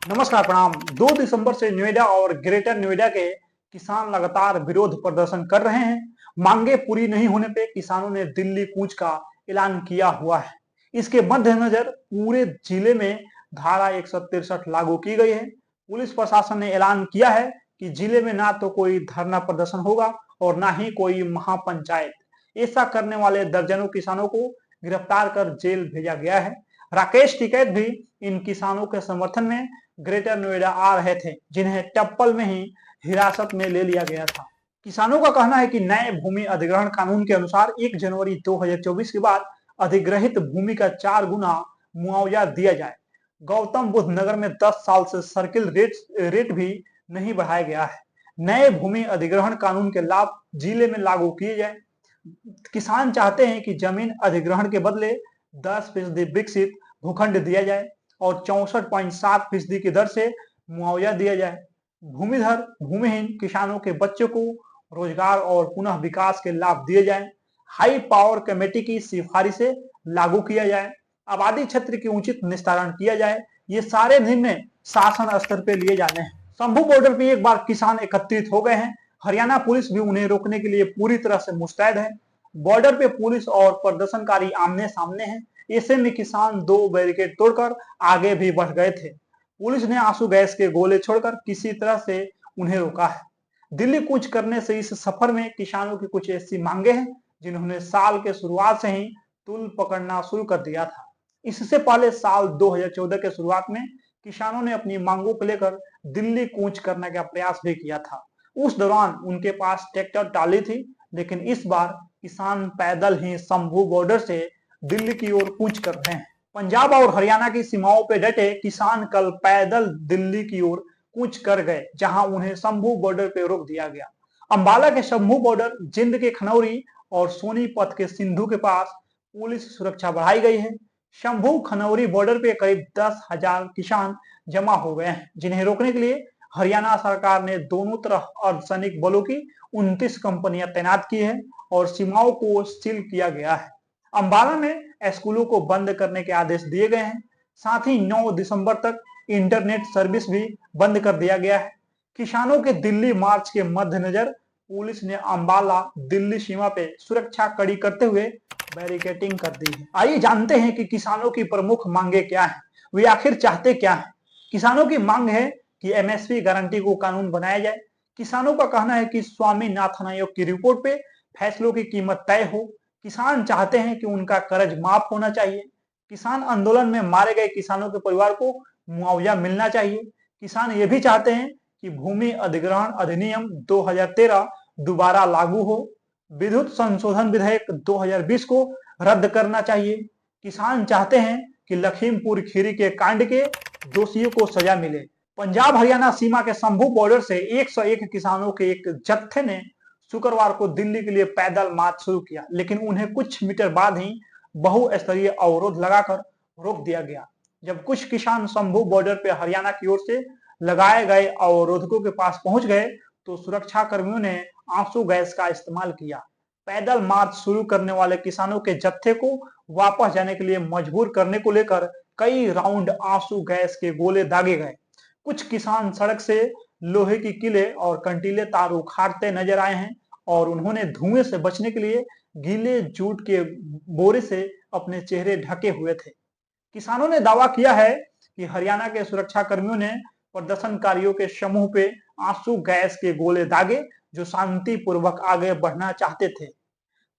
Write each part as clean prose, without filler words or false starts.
नमस्कार प्रणाम। 2 दिसंबर से नोएडा और ग्रेटर नोएडा के किसान लगातार विरोध प्रदर्शन कर रहे हैं। मांगे पूरी नहीं होने पे किसानों ने दिल्ली कूच का ऐलान किया हुआ है। इसके मद्देनजर पूरे जिले में धारा 163 लागू की गई है। पुलिस प्रशासन ने ऐलान किया है कि जिले में ना तो कोई धरना प्रदर्शन होगा और ना ही कोई महापंचायत। ऐसा करने वाले दर्जनों किसानों को गिरफ्तार कर जेल भेजा गया है। राकेश टिकैत भी इन किसानों के समर्थन में ग्रेटर नोएडा आ रहे थे, जिन्हें टप्पल में ही हिरासत में ले लिया गया था। किसानों का कहना है कि नए भूमि अधिग्रहण कानून के अनुसार 1 जनवरी 2024 के बाद अधिग्रहित भूमि का 4 गुना मुआवजा दिया जाए। गौतम बुद्ध नगर में 10 साल से सर्किल रेट भी नहीं बढ़ाया गया है। नए भूमि अधिग्रहण कानून के लाभ जिले में लागू किए जाए। किसान चाहते हैं कि जमीन अधिग्रहण के बदले 10% विकसित भूखंड दिया जाए और 64.7% की दर से मुआवजा दिया जाए। भूमिधर भूमिहीन किसानों के बच्चों को रोजगार और पुनः विकास के लाभ दिए जाए। हाई पावर कमेटी की सिफारिशें लागू किया जाए। आबादी क्षेत्र की उचित निस्तारण किया जाए। ये सारे निर्णय शासन स्तर पर लिए जाने हैं। शंभू बॉर्डर पर एक बार किसान एकत्रित हो गए हैं। हरियाणा पुलिस भी उन्हें रोकने के लिए पूरी तरह से मुस्तैद है। बॉर्डर पे पुलिस और प्रदर्शनकारी आमने सामने हैं। ऐसे में किसान 2 बैरिकेड तोड़कर आगे भी बढ़ गए थे। पुलिस ने आंसू गैस के गोले छोड़कर किसी तरह से उन्हें रोका है। दिल्ली कूच करने से इस सफर में किसानों की कुछ ऐसी मांगे हैं जिन्होंने साल के शुरुआत से ही तूल पकड़ना शुरू कर दिया था। इससे पहले साल 2014 के शुरुआत में किसानों ने अपनी मांगों को लेकर दिल्ली कूच करने का प्रयास भी किया था। उस दौरान उनके पास ट्रैक्टर टाली थी, लेकिन इस बार किसान पैदल ही शंभू बॉर्डर से दिल्ली की ओर कूच कर रहे हैं। पंजाब और हरियाणा की सीमाओं पर डटे किसान कल पैदल दिल्ली की ओर कूच कर गए, जहां उन्हें शंभू बॉर्डर पर रोक दिया गया। अंबाला के शंभू बॉर्डर, जिंद के खनौरी और सोनीपत के सिंधु के पास पुलिस सुरक्षा बढ़ाई गई है। शंभू खनौरी बॉर्डर पे करीब 10,000 किसान जमा हो गए हैं, जिन्हें रोकने के लिए हरियाणा सरकार ने दोनों तरफ अर्धसैनिक बलों की 29 कंपनियां तैनात की है और सीमाओं को सील किया गया है। अंबाला में स्कूलों को बंद करने के आदेश दिए गए हैं। साथ ही 9 दिसंबर तक इंटरनेट सर्विस भी बंद कर दिया गया है। किसानों के दिल्ली मार्च के मद्देनजर पुलिस ने अंबाला दिल्ली सीमा पे सुरक्षा कड़ी करते हुए बैरिकेडिंग कर दी है। आइए जानते हैं कि किसानों की प्रमुख मांगे क्या है, वे आखिर चाहते क्या है। किसानों की मांग है कि एमएसपी गारंटी को कानून बनाया जाए। किसानों का कहना है कि स्वामीनाथन आयोग की रिपोर्ट पे फैसलों की कीमत तय हो। किसान चाहते हैं कि उनका कर्ज माफ होना चाहिए। किसान आंदोलन में मारे गए किसानों के परिवार को मुआवजा मिलना चाहिए। किसान ये भी चाहते हैं कि भूमि अधिग्रहण अधिनियम 2013 दोबारा लागू हो। विद्युत संशोधन विधेयक 2020 को रद्द करना चाहिए। किसान चाहते हैं कि लखीमपुर खीरी के कांड के दोषियों को सजा मिले। पंजाब हरियाणा सीमा के शंभू बॉर्डर से 101 किसानों के एक जत्थे ने शुक्रवार को दिल्ली के लिए पैदल मार्च शुरू किया, लेकिन उन्हें कुछ मीटर बाद ही बहुस्तरीय अवरोध लगाकर रोक दिया गया। जब कुछ किसान शंभू बॉर्डर पर हरियाणा की ओर से लगाए गए अवरोधकों के पास पहुंच गए तो सुरक्षा कर्मियों ने आंसू गैस का इस्तेमाल किया। पैदल मार्च शुरू करने वाले किसानों के जत्थे को वापस जाने के लिए मजबूर करने को लेकर कई राउंड आंसू गैस के गोले दागे गए। कुछ किसान सड़क से लोहे की किले और कंटीले तार उखाड़ते नजर आए हैं और उन्होंने धुएं से बचने के लिए गीले जूट के बोरे से अपने चेहरे ढके हुए थे। किसानों ने दावा किया है कि हरियाणा के सुरक्षा कर्मियों ने प्रदर्शनकारियों के समूह पे आंसू गैस के गोले दागे, जो शांतिपूर्वक आगे बढ़ना चाहते थे।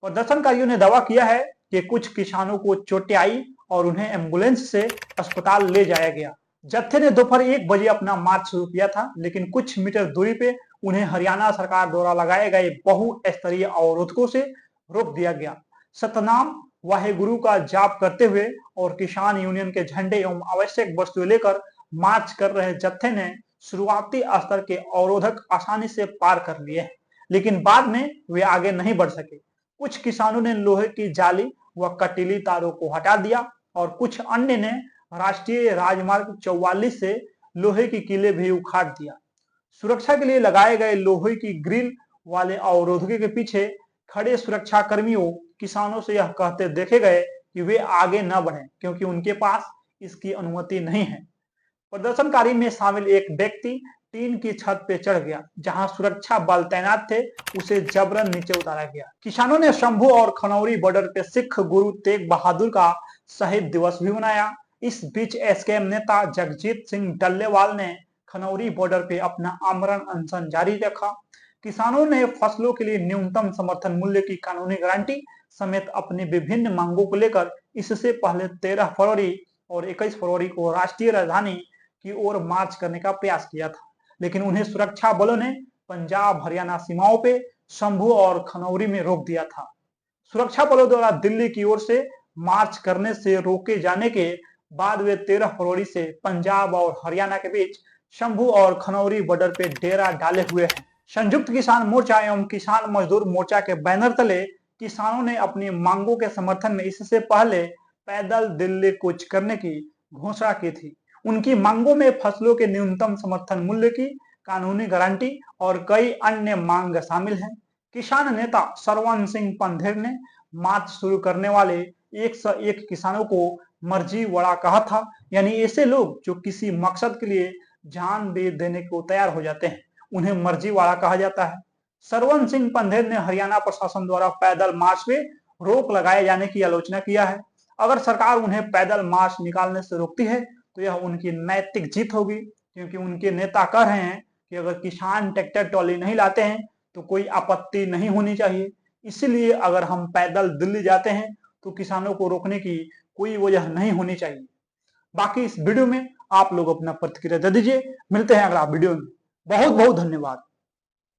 प्रदर्शनकारियों ने दावा किया है कि कुछ किसानों को चोटें आई और उन्हें एम्बुलेंस से अस्पताल ले जाया गया। जत्थे ने दोपहर 1 बजे अपना मार्च शुरू किया था, लेकिन कुछ मीटर दूरी पे उन्हें हरियाणा सरकार द्वारा लगाए गए बहुस्तरीय अवरोधकों से रोक दिया गया। सतनाम वाहेगुरु का जाप करते हुए और किसान यूनियन के झंडे एवं आवश्यक वस्तुएं लेकर मार्च कर रहे जत्थे ने शुरुआती स्तर के अवरोधक आसानी से पार कर लिए, लेकिन बाद में वे आगे नहीं बढ़ सके। कुछ किसानों ने लोहे की जाली व कटीली तारों को हटा दिया और कुछ अन्य ने राष्ट्रीय राजमार्ग 44 से लोहे की किले भी उखाड़ दिया। सुरक्षा के लिए लगाए गए लोहे की ग्रिल वाले अवरोधकों के पीछे खड़े सुरक्षा कर्मियों किसानों से यह कहते देखे गए कि वे आगे न बढ़ें, क्योंकि उनके पास इसकी अनुमति नहीं है। प्रदर्शनकारी में शामिल एक व्यक्ति टीन की छत पे चढ़ गया, जहां सुरक्षा बल तैनात थे। उसे जबरन नीचे उतारा गया। किसानों ने शंभू और खनौरी बॉर्डर पे सिख गुरु तेग बहादुर का शहीद दिवस भी मनाया। इस बीच एसकेएम नेता जगजीत सिंह डल्लेवाल ने खनौरी बॉर्डर पे अपना आमरण अनशन जारी रखा। किसानों ने फसलों के लिए न्यूनतम समर्थन मूल्य की कानूनी गारंटी समेत अपनी विभिन्न मांगों को लेकर इससे पहले 13 फरवरी और 21 फरवरी को राष्ट्रीय राजधानी की ओर मार्च करने का प्रयास किया था, लेकिन उन्हें सुरक्षा बलों ने पंजाब हरियाणा सीमाओं पे शंभू और खनौरी में रोक दिया था। सुरक्षा बलों द्वारा दिल्ली की ओर से मार्च करने से रोके जाने के बाद वे 13 फरवरी से पंजाब और हरियाणा के बीच शंभू और खनौरी बॉर्डर पे डेरा डाले हुए हैं। संयुक्त किसान मोर्चा एवं किसान मजदूर मोर्चा के बैनर तले किसानों ने अपनी मांगों के समर्थन में इससे पहले पैदल दिल्ली कूच करने की घोषणा की थी। उनकी मांगों में फसलों के न्यूनतम समर्थन मूल्य की कानूनी गारंटी और कई अन्य मांग शामिल हैं। किसान नेता सरवन सिंह पंधेर ने मार्च शुरू करने वाले 101 किसानों को मर्जी वड़ा कहा था, यानी ऐसे लोग जो किसी मकसद के लिए जान दे देने को तैयार हो जाते हैं, उन्हें मर्जी वाला कहा जाता है। सरवन सिंह पंधेर ने हरियाणा प्रशासन द्वारा पैदल मार्च में रोक लगाए जाने की आलोचना किया है। अगर सरकार उन्हें पैदल मार्च निकालने से रोकती है तो यह उनकी नैतिक जीत होगी, क्योंकि उनके नेता कह रहे हैं कि अगर किसान ट्रैक्टर ट्रॉली नहीं लाते हैं तो कोई आपत्ति नहीं होनी चाहिए। इसलिए अगर हम पैदल दिल्ली जाते हैं तो किसानों को रोकने की कोई वजह नहीं होनी चाहिए। बाकी इस वीडियो में आप लोग अपना प्रतिक्रिया दे दीजिए। मिलते हैं अगला वीडियो में। बहुत बहुत धन्यवाद।